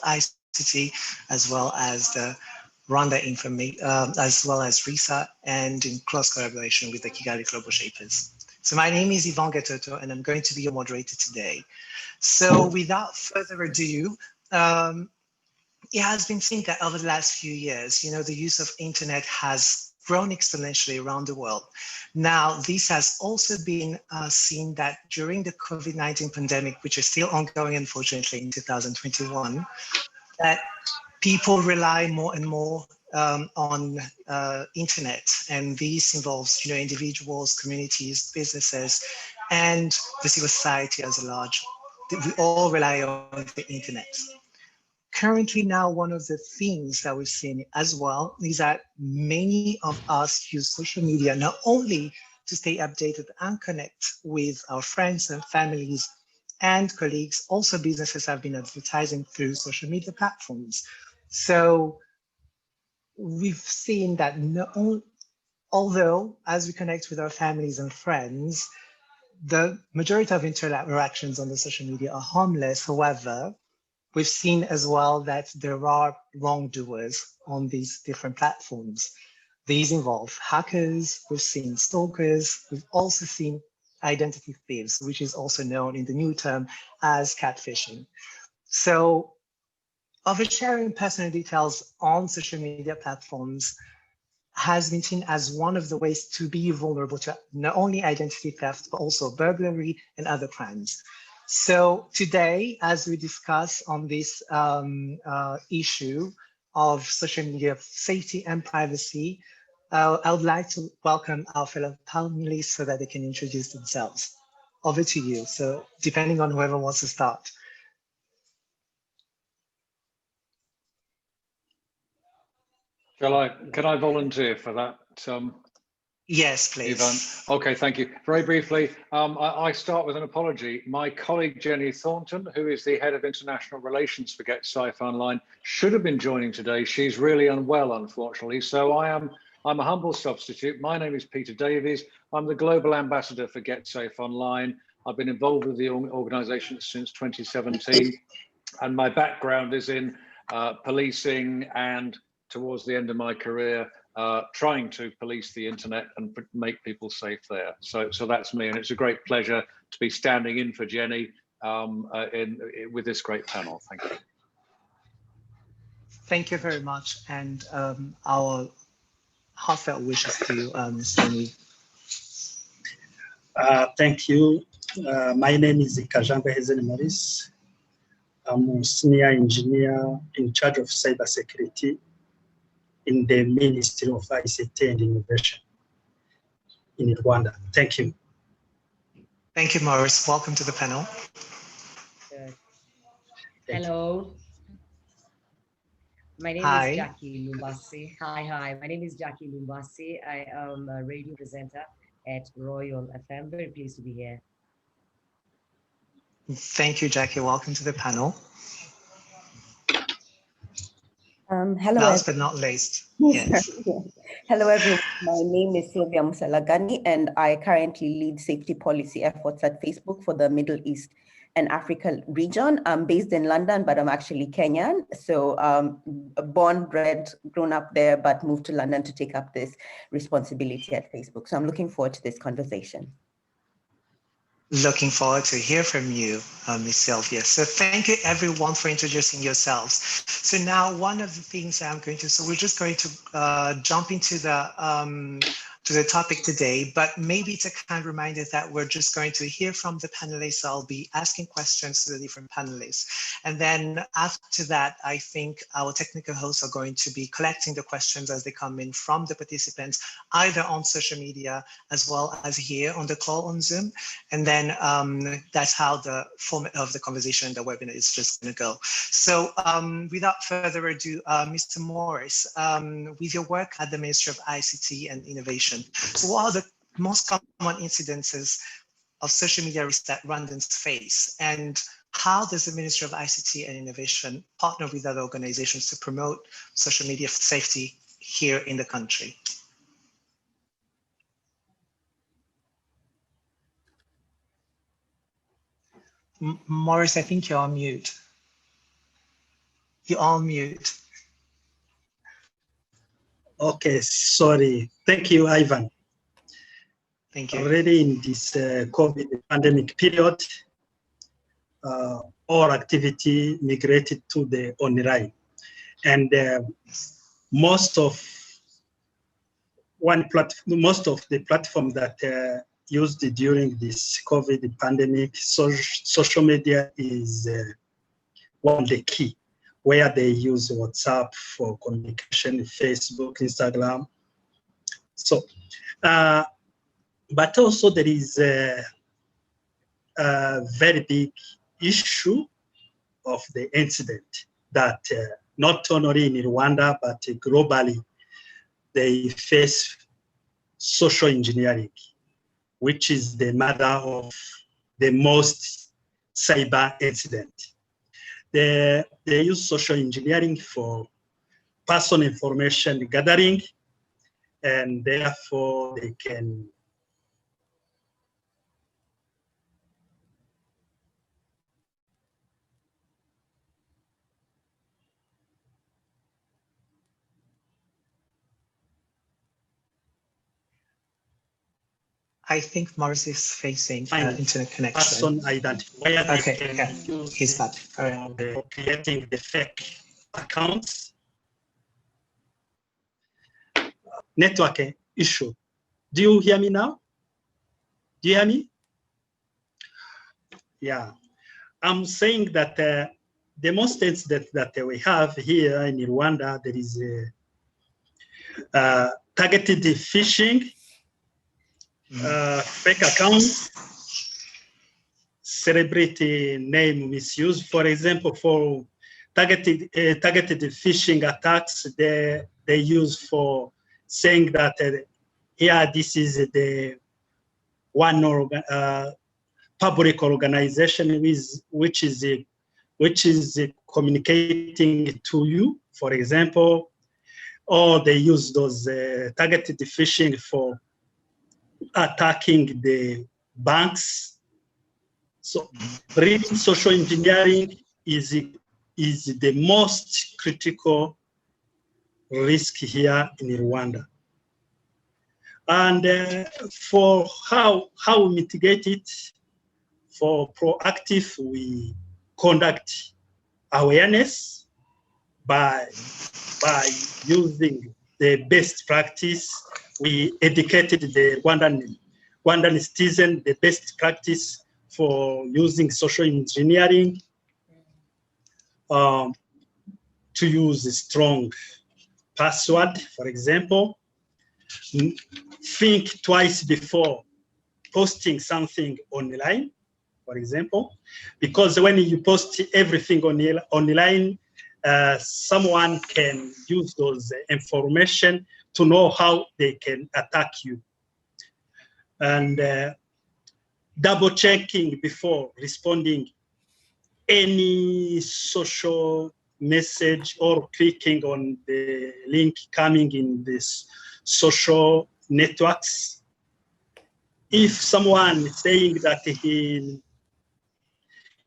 ICT, as well as the Rwanda as well as RISA, and in close collaboration with the Kigali Global Shapers. So my name is Yvan Gatoto, and I'm going to be your moderator today. So without further ado, it has been seen that over the last few years, the use of internet has grown exponentially around the world. Now, this has also been seen that during the COVID-19 pandemic, which is still ongoing, unfortunately, in 2021, that people rely more and more on internet, and this involves, individuals, communities, businesses, and the civil society as a large. We all rely on the internet. Currently now, one of the things that we've seen as well is that many of us use social media not only to stay updated and connect with our friends and families and colleagues, also businesses have been advertising through social media platforms. So we've seen that although as we connect with our families and friends, the majority of interactions on the social media are harmless. However, we've seen as well that there are wrongdoers on these different platforms. These involve hackers, we've seen stalkers, we've also seen identity thieves, which is also known in the new term as catfishing. So oversharing personal details on social media platforms has been seen as one of the ways to be vulnerable to not only identity theft, but also burglary and other crimes. So today, as we discuss on this issue of social media safety and privacy, I would like to welcome our fellow panelists so that they can introduce themselves. Over to you. So depending on whoever wants to start. Can I volunteer for that? Yes, please. Yvan. Okay, thank you. Very briefly, I start with an apology. My colleague Jenny Thornton, who is the head of international relations for Get Safe Online, should have been joining today. She's really unwell, unfortunately. So I'm a humble substitute. My name is Peter Davies. I'm the global ambassador for Get Safe Online. I've been involved with the organization since 2017, and my background is in policing and towards the end of my career, trying to police the internet and make people safe there. So that's me, and it's a great pleasure to be standing in for Jenny with this great panel. Thank you. Thank you very much, and our heartfelt wishes to you, Jenny. Thank you. My name is Kajambe Hazen Maurice. I'm a senior engineer in charge of cybersecurity in the Ministry of ICT and Innovation in Rwanda. Thank you. Thank you, Maurice. Welcome to the panel. Hello. My name is Jackie Lumbasi. Hi. My name is Jackie Lumbasi. I am a radio presenter at Royal FM. Very pleased to be here. Thank you, Jackie. Welcome to the panel. Hello. Last but not least. Yes. Hello, everyone. My name is Silvia Musa, and I currently lead safety policy efforts at Facebook for the Middle East and Africa region. I'm based in London, but I'm actually Kenyan. So born, bred, grown up there, but moved to London to take up this responsibility at Facebook. So I'm looking forward to this conversation. Looking forward to hear from you, Ms. Sylvia. So thank you everyone for introducing yourselves. So now one of the things I'm going to, so we're just going to jump into the topic today, but maybe it's a kind reminder that we're just going to hear from the panelists. I'll be asking questions to the different panelists. And then after that, I think our technical hosts are going to be collecting the questions as they come in from the participants, either on social media as well as here on the call on Zoom. And then that's how the format of the conversation, the webinar is just going to go. So without further ado, Mr. Morris, with your work at the Ministry of ICT and Innovation, so what are the most common incidences of social media risk that Rwandans face? And how does the Ministry of ICT and Innovation partner with other organizations to promote social media safety here in the country? Morris, I think you're on mute. You're on mute. Okay, sorry. Thank you, Ivan. Thank you. Already in this COVID pandemic period, all activity migrated to the online. And most of the platform that used during this COVID pandemic, social media is one of the key, where they use WhatsApp for communication, Facebook, Instagram. So, but also there is a very big issue of the incident that not only in Rwanda, but globally, they face social engineering, which is the mother of the most cyber incident. They use social engineering for personal information gathering, and therefore they can I think Morris is facing internet connection. person identity. Okay, he's back. Creating the fake accounts. Network issue. Do you hear me now? Do you hear me? Yeah. I'm saying that the most incident that we have here in Rwanda, there is targeted phishing, fake accounts, celebrity name misuse. For example, for targeted phishing attacks, they use for saying that this is the one public organization which is communicating to you, for example, or they use those targeted phishing for attacking the banks. So real social engineering is the most critical risk here in Rwanda. And for how we mitigate it, for proactive, we conduct awareness by using the best practice. We educated the Rwandan citizen the best practice for using social engineering, to use a strong password, for example. Think twice before posting something online, for example, because when you post everything online, someone can use those information to know how they can attack you. And double checking before responding any social message or clicking on the link coming in this social networks. If someone is saying that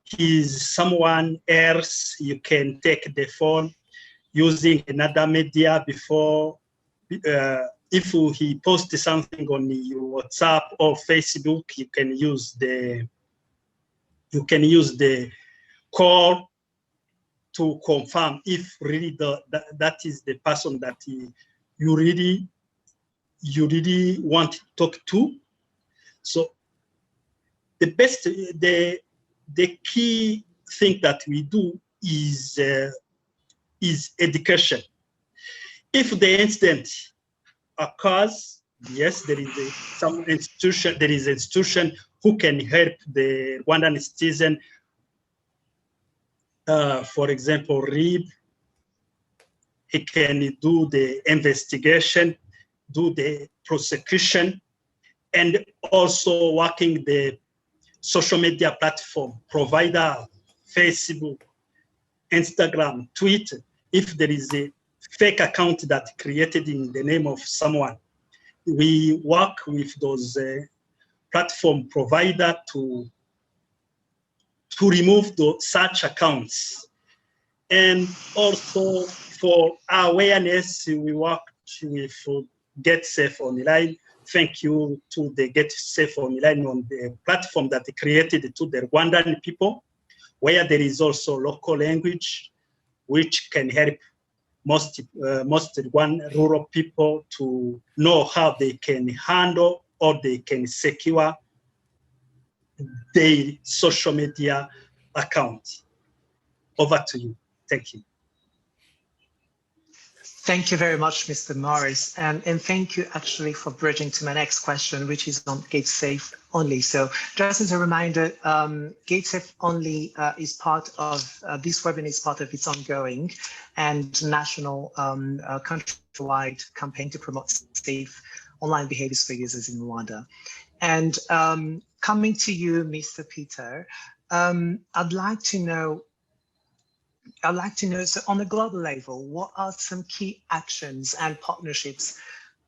he's someone else, you can take the phone using another media before. If he posts something on your WhatsApp or Facebook, you can use the call to confirm if really that is the person that you really want to talk to. So the key thing that we do is education. If the incident occurs, yes, there is some institution. There is an institution who can help the Rwandan citizen. For example, RIB. He can do the investigation, do the prosecution, and also working the social media platform provider, Facebook, Instagram, Twitter. If there is a fake account that created in the name of someone, we work with those platform provider to remove such accounts. And also for awareness, we worked with Get Safe Online. Thank you to the Get Safe Online on the platform that they created to the Rwandan people, where there is also local language, which can help most rural people to know how they can handle or they can secure their social media account. Over to you. Thank you. Thank you very much, Mr. Morris. And thank you actually for bridging to my next question, which is on GateSafe Only. So just as a reminder, GateSafe Only is part of, this webinar is part of its ongoing and national countrywide campaign to promote safe online behaviors for users in Rwanda. And coming to you, Mr. Peter, I'd like to know, so on a global level, what are some key actions and partnerships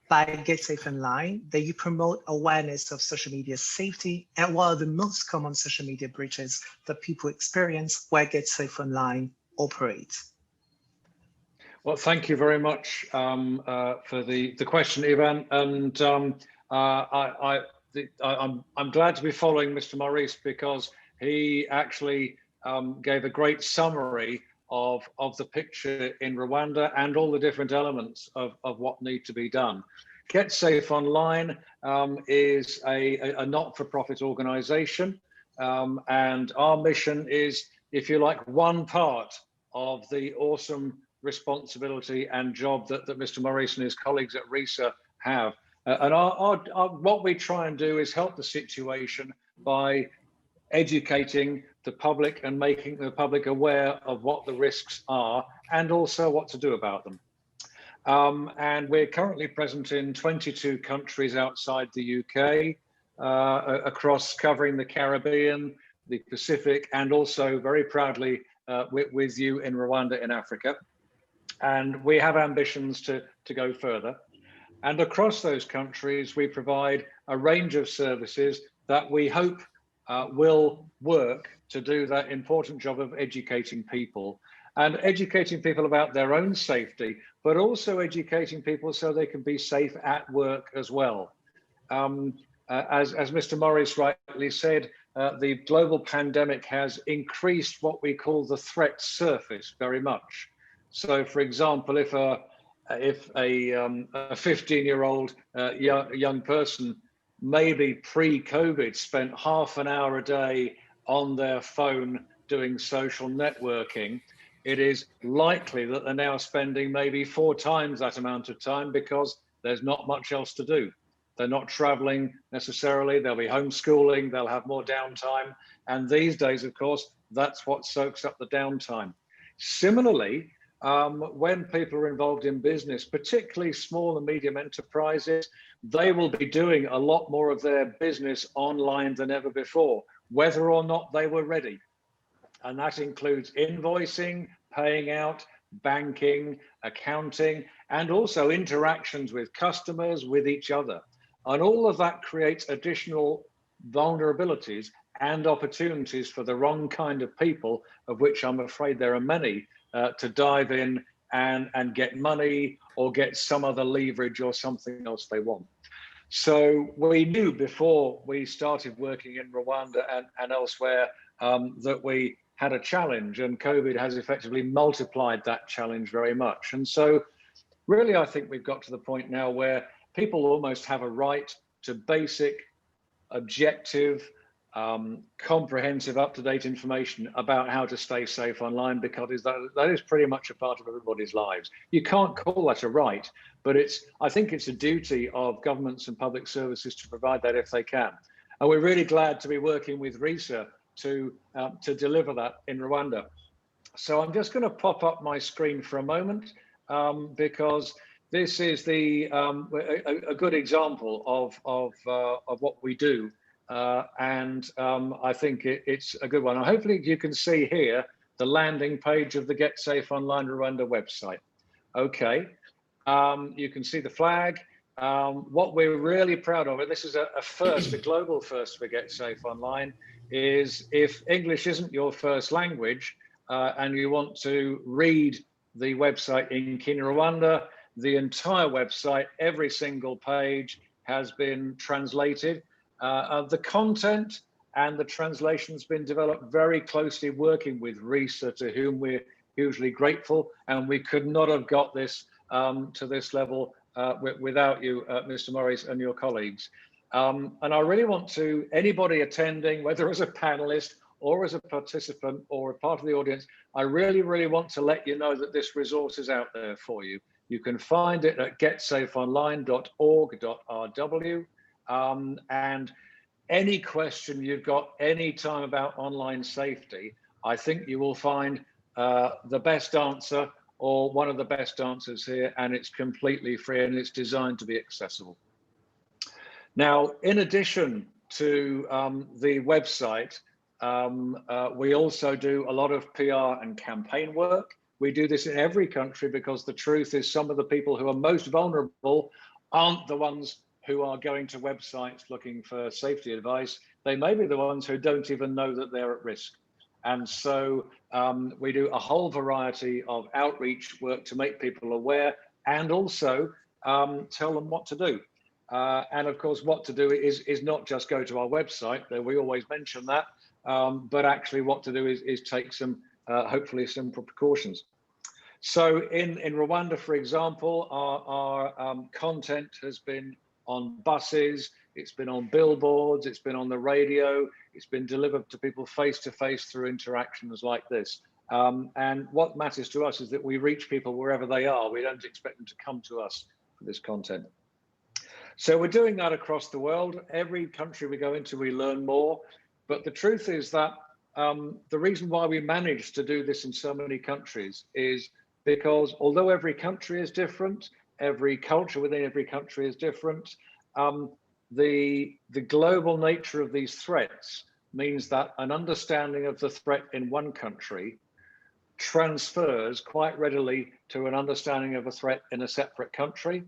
by GetSafe Online that you promote awareness of social media safety, and what are the most common social media breaches that people experience where GetSafe Online operates? Well, thank you very much for the question, Ivan. And I'm glad to be following Mr. Maurice, because he actually gave a great summary of the picture in Rwanda and all the different elements of what need to be done. Get Safe Online is a not-for-profit organization, and our mission is, if you like, one part of the awesome responsibility and job that Mr. Maurice and his colleagues at RISA have. And what we try and do is help the situation by educating the public and making the public aware of what the risks are and also what to do about them. And we're currently present in 22 countries outside the UK, across covering the Caribbean, the Pacific, and also very proudly with you in Rwanda in Africa. And we have ambitions to go further. And across those countries, we provide a range of services that we hope will work to do that important job of educating people, and educating people about their own safety, but also educating people so they can be safe at work as well. As Mr. Morris rightly said, the global pandemic has increased what we call the threat surface very much. So, for example, if a 15-year-old young person, maybe pre-COVID, spent half an hour a day on their phone doing social networking, it is likely that they're now spending maybe 4 times that amount of time because there's not much else to do. They're not traveling necessarily, they'll be homeschooling, they'll have more downtime. And these days, of course, that's what soaks up the downtime. Similarly, when people are involved in business, particularly small and medium enterprises, they will be doing a lot more of their business online than ever before, whether or not they were ready. And that includes invoicing, paying out, banking, accounting, and also interactions with customers, with each other. And all of that creates additional vulnerabilities and opportunities for the wrong kind of people, of which I'm afraid there are many, to dive in and get money or get some other leverage or something else they want. So we knew before we started working in Rwanda and elsewhere that we had a challenge, and COVID has effectively multiplied that challenge very much. And so really, I think we've got to the point now where people almost have a right to basic, objective, comprehensive, up-to-date information about how to stay safe online, because that is pretty much a part of everybody's lives. You can't call that a right, but I think it's a duty of governments and public services to provide that if they can. And we're really glad to be working with RISA to deliver that in Rwanda. So I'm just going to pop up my screen for a moment, because this is a good example of what we do. And I think it's a good one. And hopefully you can see here the landing page of the Get Safe Online Rwanda website. Okay, you can see the flag. What we're really proud of, and this is a first, a global first for Get Safe Online, is if English isn't your first language, and you want to read the website in Kinyarwanda, the entire website, every single page has been translated. The content and the translation has been developed very closely working with RISA, to whom we're hugely grateful, and we could not have got this to this level without you, Mr. Morris, and your colleagues. And I really want to, anybody attending, whether as a panelist or as a participant or a part of the audience, I really, really want to let you know that this resource is out there for you. You can find it at getsafeonline.org.rw. And any question you've got any time about online safety, I think you will find the best answer or one of the best answers here, and it's completely free and it's designed to be accessible. Now, in addition to the website, we also do a lot of PR and campaign work. We do this in every country because the truth is some of the people who are most vulnerable aren't the ones who are going to websites looking for safety advice. They may be the ones who don't even know that they're at risk. And so we do a whole variety of outreach work to make people aware and also tell them what to do. And of course, what to do is not just go to our website, though we always mention that, but actually what to do is take some, hopefully simple precautions. So in Rwanda, for example, our content has been on buses, it's been on billboards, it's been on the radio, it's been delivered to people face to face through interactions like this. And what matters to us is that we reach people wherever they are. We don't expect them to come to us for this content. So we're doing that across the world. Every country we go into, we learn more. But the truth is that the reason why we managed to do this in so many countries is because although every country is different, every culture within every country is different, the global nature of these threats means that an understanding of the threat in one country transfers quite readily to an understanding of a threat in a separate country,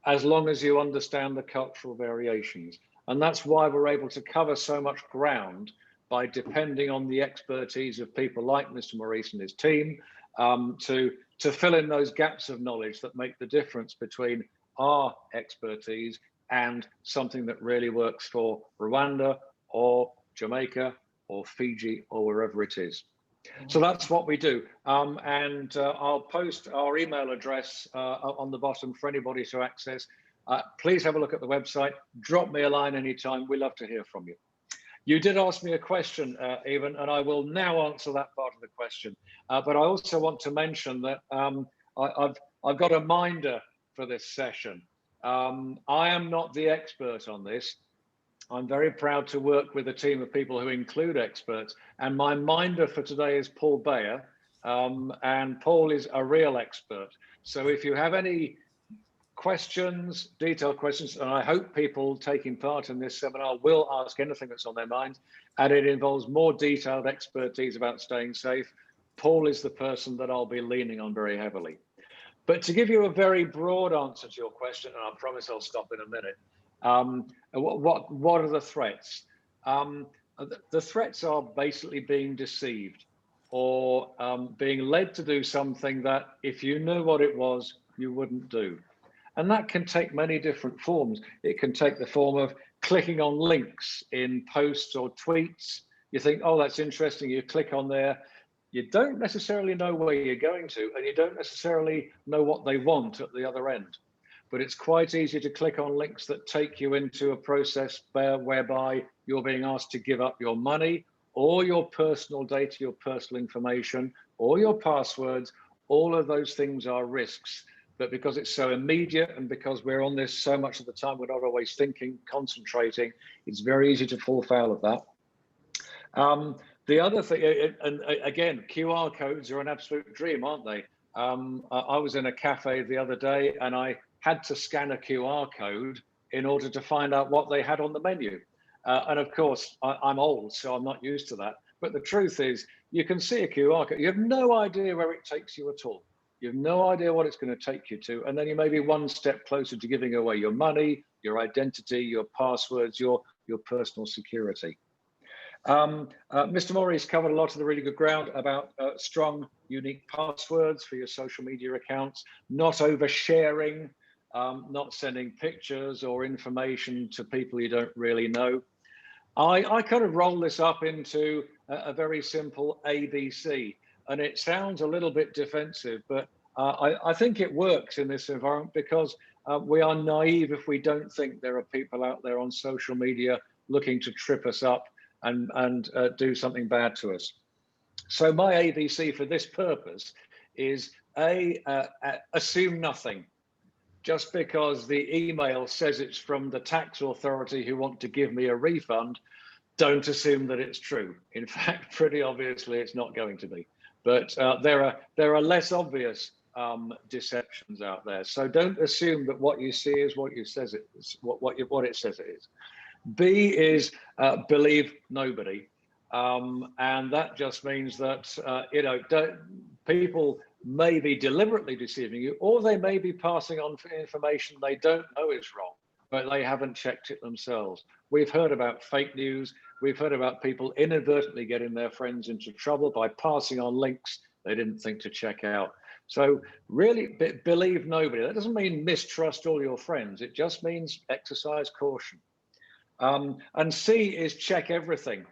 as long as you understand the cultural variations. And that's why we're able to cover so much ground by depending on the expertise of people like Mr. Maurice and his team to fill in those gaps of knowledge that make the difference between our expertise and something that really works for Rwanda or Jamaica or Fiji or wherever it is. So that's what we do. And I'll post our email address on the bottom for anybody to access. Please have a look at the website. Drop me a line anytime. We love to hear from you. You did ask me a question, Evan, and I will now answer that part of the question. But I also want to mention that I've got a minder for this session. I am not the expert on this. I'm very proud to work with a team of people who include experts. And my minder for today is Paul Bayer. And Paul is a real expert. So if you have any questions, detailed questions, and I hope people taking part in this seminar will ask anything that's on their mind, and it involves more detailed expertise about staying safe, Paul is the person that I'll be leaning on very heavily. But to give you a very broad answer to your question, and I promise I'll stop in a minute, what are the threats? The threats are basically being deceived or being led to do something that if you knew what it was, you wouldn't do. And that can take many different forms. It can take the form of clicking on links in posts or tweets. You think, oh, that's interesting. You click on there. You don't necessarily know where you're going to, and you don't necessarily know what they want at the other end. But it's quite easy to click on links that take you into a process whereby you're being asked to give up your money or your personal data, your personal information, or your passwords. All of those things are risks. But because it's so immediate and because we're on this so much of the time, we're not always thinking, concentrating, it's very easy to fall foul of that. The other thing, and again, QR codes are an absolute dream, aren't they? I was in a cafe the other day and I had to scan a QR code in order to find out what they had on the menu. And of course, I'm old, so I'm not used to that. But the truth is, you can see a QR code. You have no idea where it takes you at all. You have no idea what it's going to take you to. And then you may be one step closer to giving away your money, your identity, your passwords, your personal security. Mr. Maury's covered a lot of the really good ground about strong, unique passwords for your social media accounts, not oversharing, not sending pictures or information to people you don't really know. I kind of roll this up into a very simple ABC, and it sounds a little bit defensive, but I think it works in this environment because we are naive if we don't think there are people out there on social media looking to trip us up and do something bad to us. So my ABC for this purpose is assume nothing. Just because the email says it's from the tax authority who want to give me a refund, don't assume that it's true. In fact, pretty obviously it's not going to be. But there are less obvious deceptions out there. So don't assume that what you see is what you says it is, what it says it is. B is believe nobody, and that just means that people may be deliberately deceiving you, or they may be passing on information they don't know is wrong, but they haven't checked it themselves. We've heard about fake news. We've heard about people inadvertently getting their friends into trouble by passing on links they didn't think to check out. So really believe nobody. That doesn't mean mistrust all your friends. It just means exercise caution. And C is check everything.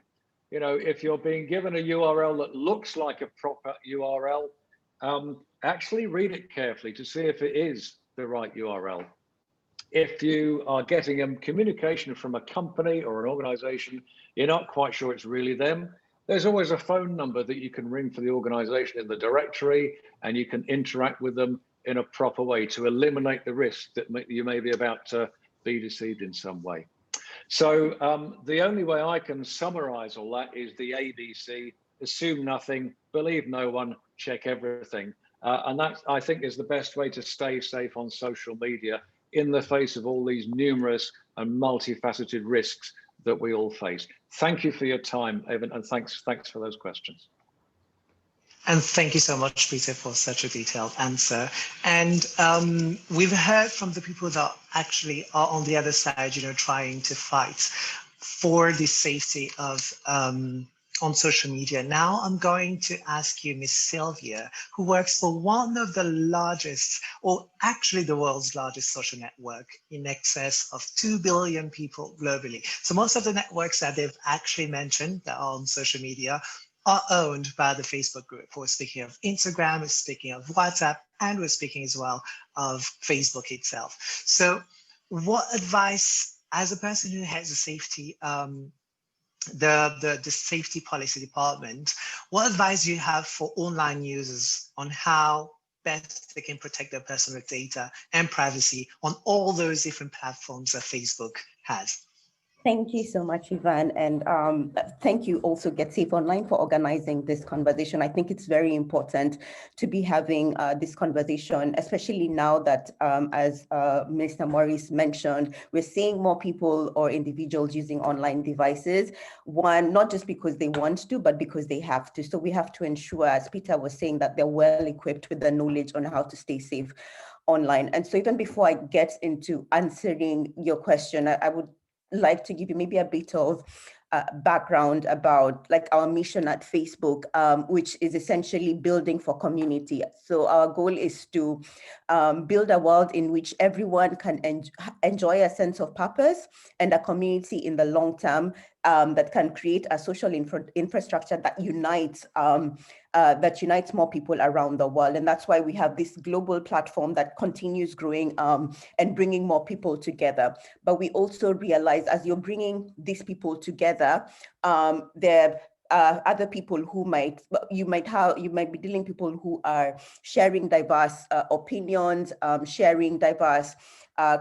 You know, if you're being given a URL that looks like a proper URL, actually read it carefully to see if it is the right URL. If you are getting a communication from a company or an organization, you're not quite sure it's really them, there's always a phone number that you can ring for the organization in the directory, and you can interact with them in a proper way to eliminate the risk that you may be about to be deceived in some way. So the only way I can summarize all that is the ABC: assume nothing, believe no one, check everything. And that, I think, is the best way to stay safe on social media in the face of all these numerous and multifaceted risks that we all face. Thank you for your time, Evan, and thanks for those questions. And thank you so much, Peter, for such a detailed answer. And we've heard from the people that actually are on the other side, trying to fight for the safety of on social media. Now I'm going to ask you, Miss Silvia, who works for one of the largest, or actually the world's largest social network, in excess of 2 billion people globally. So most of the networks that they've actually mentioned that are on social media are owned by the Facebook group. We're speaking of Instagram, we're speaking of WhatsApp, and we're speaking as well of Facebook itself. So what advice, as a person who has a safety, the safety policy department, what advice do you have for online users on how best they can protect their personal data and privacy on all those different platforms that Facebook has? Thank you so much, Ivan. And thank you also Get Safe Online for organizing this conversation. I think it's very important to be having this conversation, especially now that, as Mr. Maurice mentioned, we're seeing more people or individuals using online devices. One, not just because they want to, but because they have to. So we have to ensure, as Peter was saying, that they're well equipped with the knowledge on how to stay safe online. And so even before I get into answering your question, I would like to give you maybe a bit of background about our mission at Facebook, which is essentially building for community. So our goal is to build a world in which everyone can enjoy a sense of purpose and a community in the long term that can create a social infrastructure that unites more people around the world. And that's why we have this global platform that continues growing and bringing more people together. But we also realize, as you're bringing these people together, there are other people who you might be dealing with people who are sharing diverse opinions, sharing diverse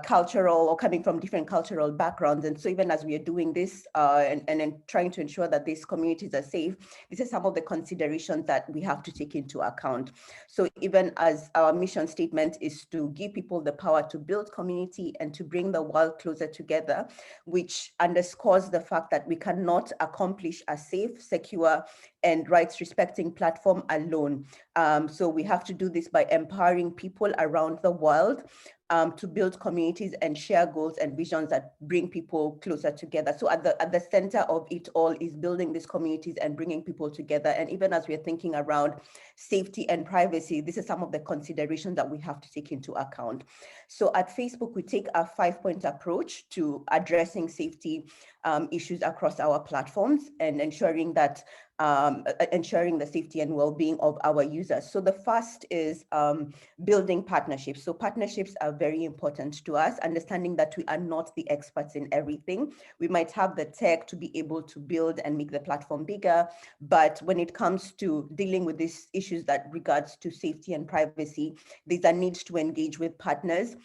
cultural or coming from different cultural backgrounds. And so even as we are doing this and trying to ensure that these communities are safe, this is some of the considerations that we have to take into account. So even as our mission statement is to give people the power to build community and to bring the world closer together, which underscores the fact that we cannot accomplish a safe, secure, and rights-respecting platform alone. So we have to do this by empowering people around the world to build communities and share goals and visions that bring people closer together. So at the center of it all is building these communities and bringing people together. And even as we're thinking around safety and privacy, this is some of the considerations that we have to take into account. So at Facebook, we take a 5-point approach to addressing safety issues across our platforms and ensuring that ensuring the safety and well-being of our users. So the first is building partnerships. So partnerships are very important to us, understanding that we are not the experts in everything. We might have the tech to be able to build and make the platform bigger, but when it comes to dealing with these issues that regards to safety and privacy, there's a need to engage with partners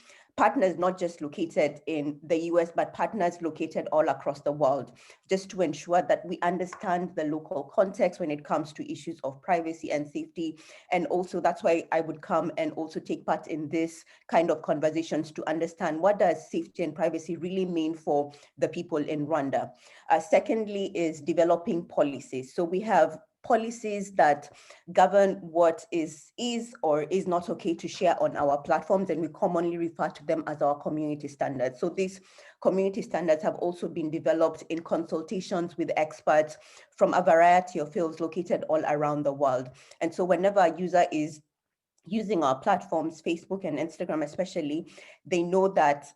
not just located in the US, but partners located all across the world, just to ensure that we understand the local context when it comes to issues of privacy and safety. And also that's why I would come and also take part in this kind of conversations to understand what does safety and privacy really mean for the people in Rwanda. Secondly is developing policies. So we have policies that govern what is or is not okay to share on our platforms, and we commonly refer to them as our community standards. So these community standards have also been developed in consultations with experts from a variety of fields located all around the world. And so whenever a user is using our platforms, Facebook and Instagram especially, they know that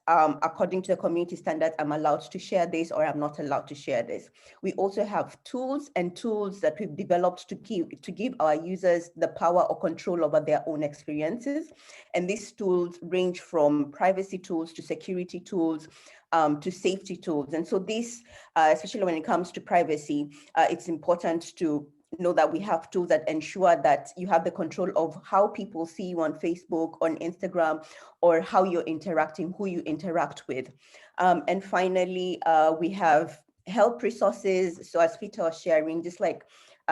according to the community standards, I'm allowed to share this or I'm not allowed to share this. We also have tools that we've developed to give our users the power or control over their own experiences. And these tools range from privacy tools to security tools, to safety tools. And so this, especially when it comes to privacy, it's important to know that we have tools that ensure that you have the control of how people see you on Facebook, on Instagram, or how you're interacting, who you interact with. And finally, we have help resources. So as Peter was sharing, just like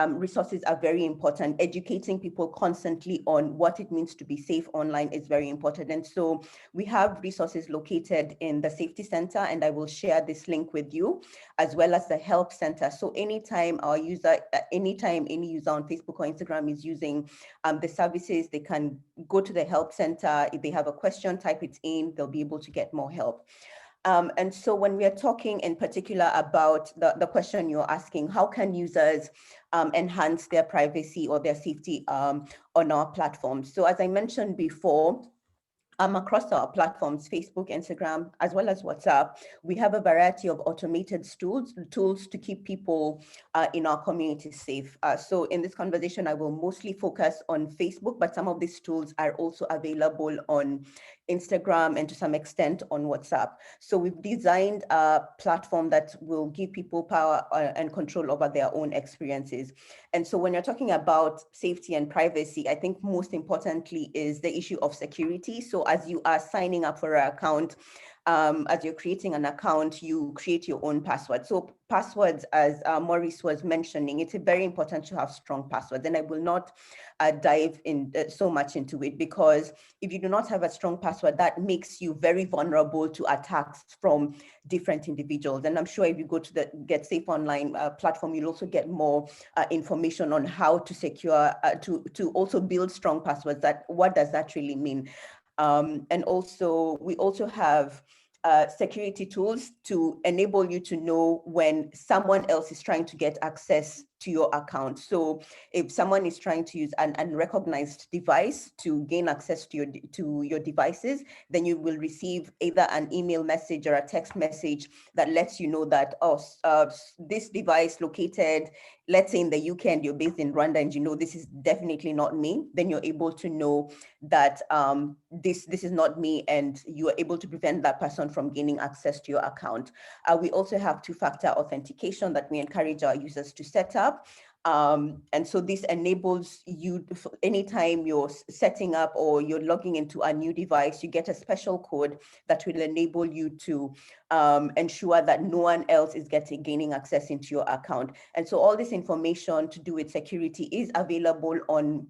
resources are very important. Educating people constantly on what it means to be safe online is very important. And so we have resources located in the Safety Center, and I will share this link with you, as well as the Help Center. So anytime any user on Facebook or Instagram is using the services, they can go to the Help Center. If they have a question, type it in, they'll be able to get more help. And so when we are talking in particular about the question you're asking, how can users enhance their privacy or their safety on our platforms? So as I mentioned before, across our platforms, Facebook, Instagram, as well as WhatsApp, we have a variety of automated tools to keep people in our community safe. So in this conversation, I will mostly focus on Facebook, but some of these tools are also available on Instagram and to some extent on WhatsApp. So we've designed a platform that will give people power and control over their own experiences. And so when you're talking about safety and privacy, I think most importantly is the issue of security. So as you are signing up for an account, as you're creating an account, you create your own password. So passwords, as Maurice was mentioning, it's very important to have strong passwords. And I will not dive in so much into it, because if you do not have a strong password, that makes you very vulnerable to attacks from different individuals. And I'm sure if you go to the Get Safe Online platform, you'll also get more information on how to secure, to also build strong passwords. What does that really mean? And also, we also have security tools to enable you to know when someone else is trying to get access to your account. So if someone is trying to use an unrecognized device to gain access to your devices, then you will receive either an email message or a text message that lets you know that, this device located, let's say in the UK, and you're based in Rwanda, and you know this is definitely not me, then you're able to know that this is not me, and you are able to prevent that person from gaining access to your account. We also have two-factor authentication that we encourage our users to set up. And so this enables you, anytime you're setting up or you're logging into a new device, you get a special code that will enable you to ensure that no one else is gaining access into your account. And so all this information to do with security is available on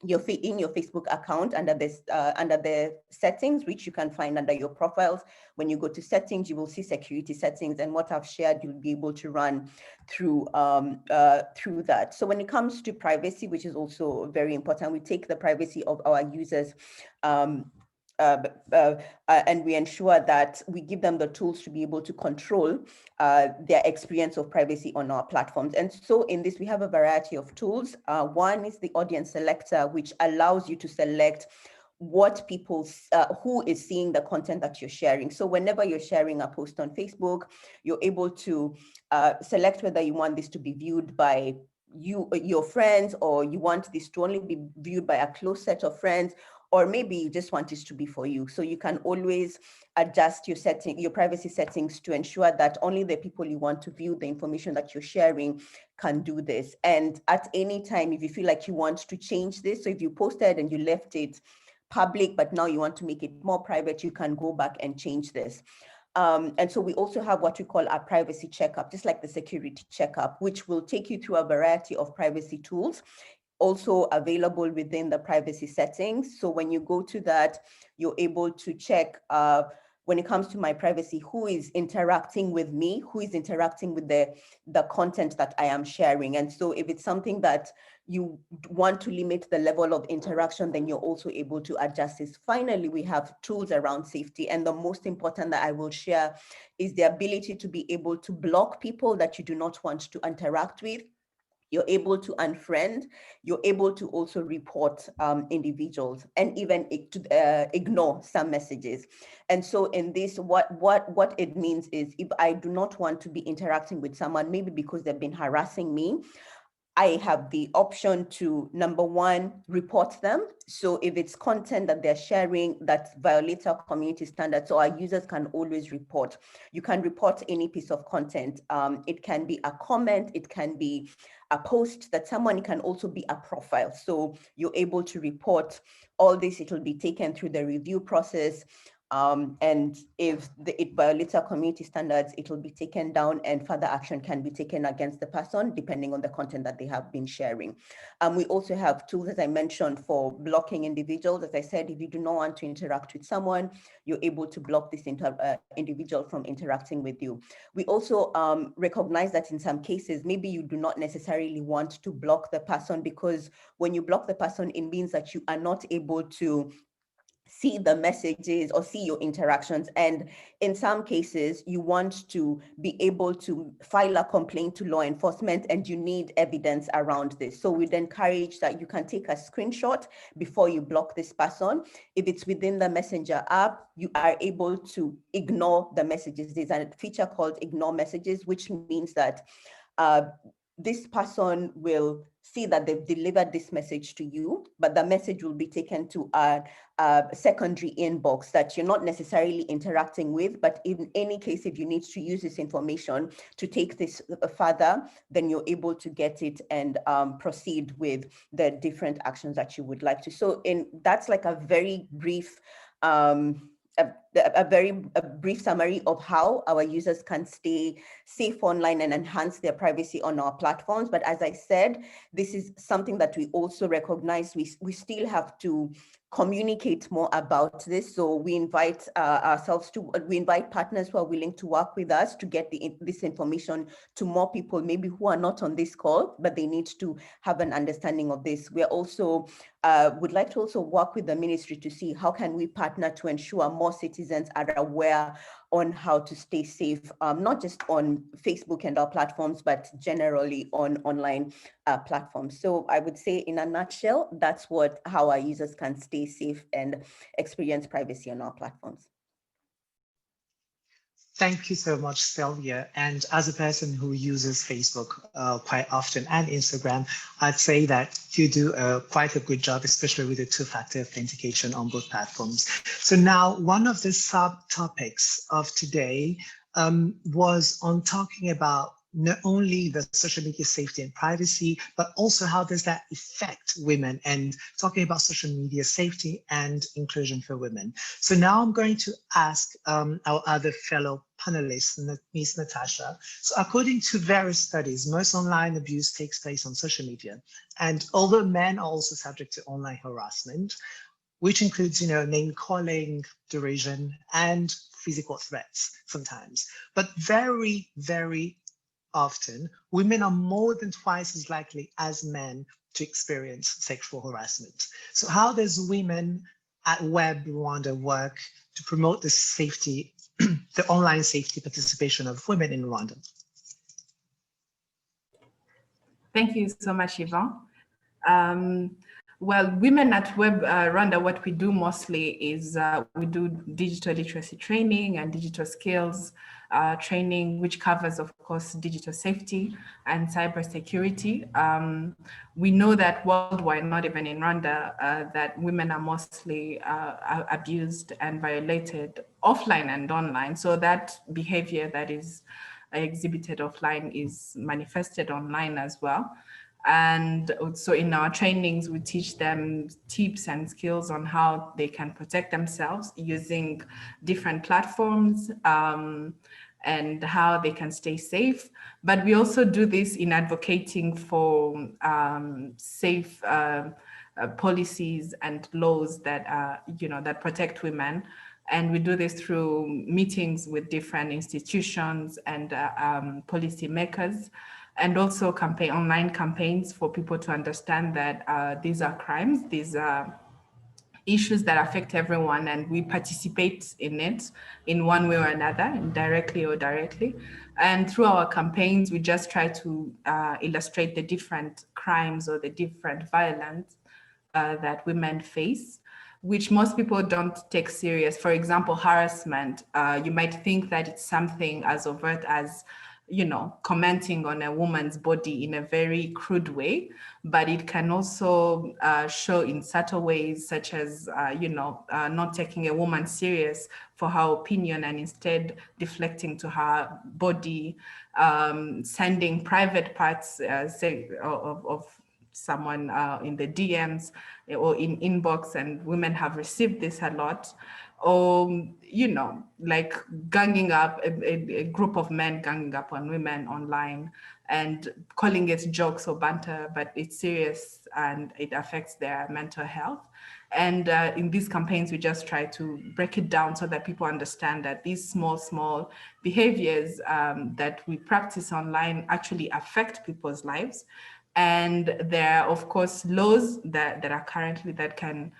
in your Facebook account under the settings, which you can find under your profiles. When you go to settings, you will see security settings, and what I've shared, you'll be able to run through that. So when it comes to privacy, which is also very important, we take the privacy of our users and we ensure that we give them the tools to be able to control their experience of privacy on our platforms. And so in this, we have a variety of tools. One is the audience selector, which allows you to select what people, who is seeing the content that you're sharing. So whenever you're sharing a post on Facebook, you're able to select whether you want this to be viewed by your friends, or you want this to only be viewed by a close set of friends, or maybe you just want this to be for you. So you can always adjust your privacy settings to ensure that only the people you want to view the information that you're sharing can do this. And at any time, if you feel like you want to change this, so if you posted and you left it public, but now you want to make it more private, you can go back and change this. And so we also have what we call our privacy checkup, just like the security checkup, which will take you through a variety of privacy tools, also available within the privacy settings. So when you go to that, you're able to check, when it comes to my privacy, who is interacting with me, who is interacting with the content that I am sharing. And so if it's something that you want to limit the level of interaction, then you're also able to adjust this. Finally, we have tools around safety. And the most important that I will share is the ability to be able to block people that you do not want to interact with. You're able to unfriend, you're able to also report individuals, and even ignore some messages. And so in this, what it means is, if I do not want to be interacting with someone, maybe because they've been harassing me, I have the option to, number one, report them. So if it's content that they're sharing that violates our community standards, so our users can always report. You can report any piece of content. It can be a comment, it can be a post that someone, can also be a profile. So you're able to report all this. It will be taken through the review process. And if it violates our community standards, it will be taken down, and further action can be taken against the person depending on the content that they have been sharing. We also have tools, as I mentioned, for blocking individuals. As I said, if you do not want to interact with someone, you're able to block this individual from interacting with you. We also recognize that in some cases, maybe you do not necessarily want to block the person, because when you block the person, it means that you are not able to see the messages or see your interactions. And in some cases, you want to be able to file a complaint to law enforcement, and you need evidence around this. So we'd encourage that you can take a screenshot before you block this person. If it's within the Messenger app, you are able to ignore the messages. There's a feature called ignore messages, which means that this person will see that they've delivered this message to you, but the message will be taken to a secondary inbox that you're not necessarily interacting with. But in any case, if you need to use this information to take this further, then you're able to get it and proceed with the different actions that you would like to. So that's like a very brief a brief summary of how our users can stay safe online and enhance their privacy on our platforms. But as I said, this is something that we also recognize we still have to communicate more about this. So we invite we invite partners who are willing to work with us to get this information to more people, maybe who are not on this call, but they need to have an understanding of this. We're also would like to also work with the ministry to see how can we partner to ensure more citizens are aware on how to stay safe, not just on Facebook and our platforms, but generally on online platforms. So I would say in a nutshell, that's how our users can stay safe and experience privacy on our platforms. Thank you so much, Sylvia. And as a person who uses Facebook quite often and Instagram, I'd say that you do quite a good job, especially with the two-factor authentication on both platforms. So now one of the subtopics of today was on talking about not only the social media safety and privacy, but also how does that affect women, and talking about social media safety and inclusion for women. So now I'm going to ask our other fellow panelists, Ms. Natasha. So according to various studies, most online abuse takes place on social media. And although men are also subject to online harassment, which includes, name calling, derision, and physical threats sometimes, but very, very often, women are more than twice as likely as men to experience sexual harassment. So how does women at Web Rwanda work to promote the safety, the online safety participation of women in Rwanda? Thank you so much, Yvonne. Well, women at Web Rwanda, what we do mostly is we do digital literacy training and digital skills training, which covers, of course, digital safety and cybersecurity. We know that worldwide, not even in Rwanda, that women are mostly abused and violated offline and online. So that behavior that is exhibited offline is manifested online as well. And so in our trainings, we teach them tips and skills on how they can protect themselves using different platforms and how they can stay safe. But we also do this in advocating for safe policies and laws that that protect women. And we do this through meetings with different institutions and policy makers, and also online campaigns for people to understand that these are crimes, these are issues that affect everyone, and we participate in it in one way or another, indirectly or directly. And through our campaigns, we just try to illustrate the different crimes or the different violence that women face, which most people don't take serious. For example, harassment, you might think that it's something as overt as commenting on a woman's body in a very crude way, but it can also show in subtle ways, such as, not taking a woman serious for her opinion and instead deflecting to her body, sending private parts of someone in the DMs or in inbox, and women have received this a lot. Or, like ganging up, a group of men ganging up on women online and calling it jokes or banter, but it's serious and it affects their mental health. And in these campaigns, we just try to break it down so that people understand that these small behaviors that we practice online actually affect people's lives. And there are, of course, laws that are currently that can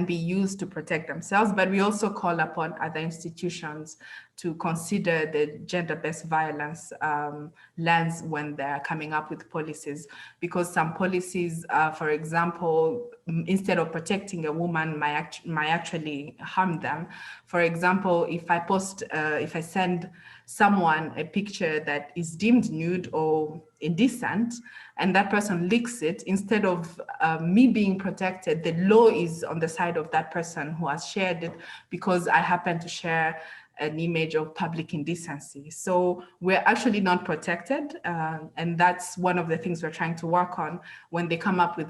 be used to protect themselves, but we also call upon other institutions to consider the gender-based violence lens when they're coming up with policies, because some policies, for example, instead of protecting a woman, might actually harm them. For example, if I send someone a picture that is deemed nude or indecent, and that person leaks it, instead of me being protected, the law is on the side of that person who has shared it because I happen to share an image of public indecency. So we're actually not protected. And that's one of the things we're trying to work on when they come up with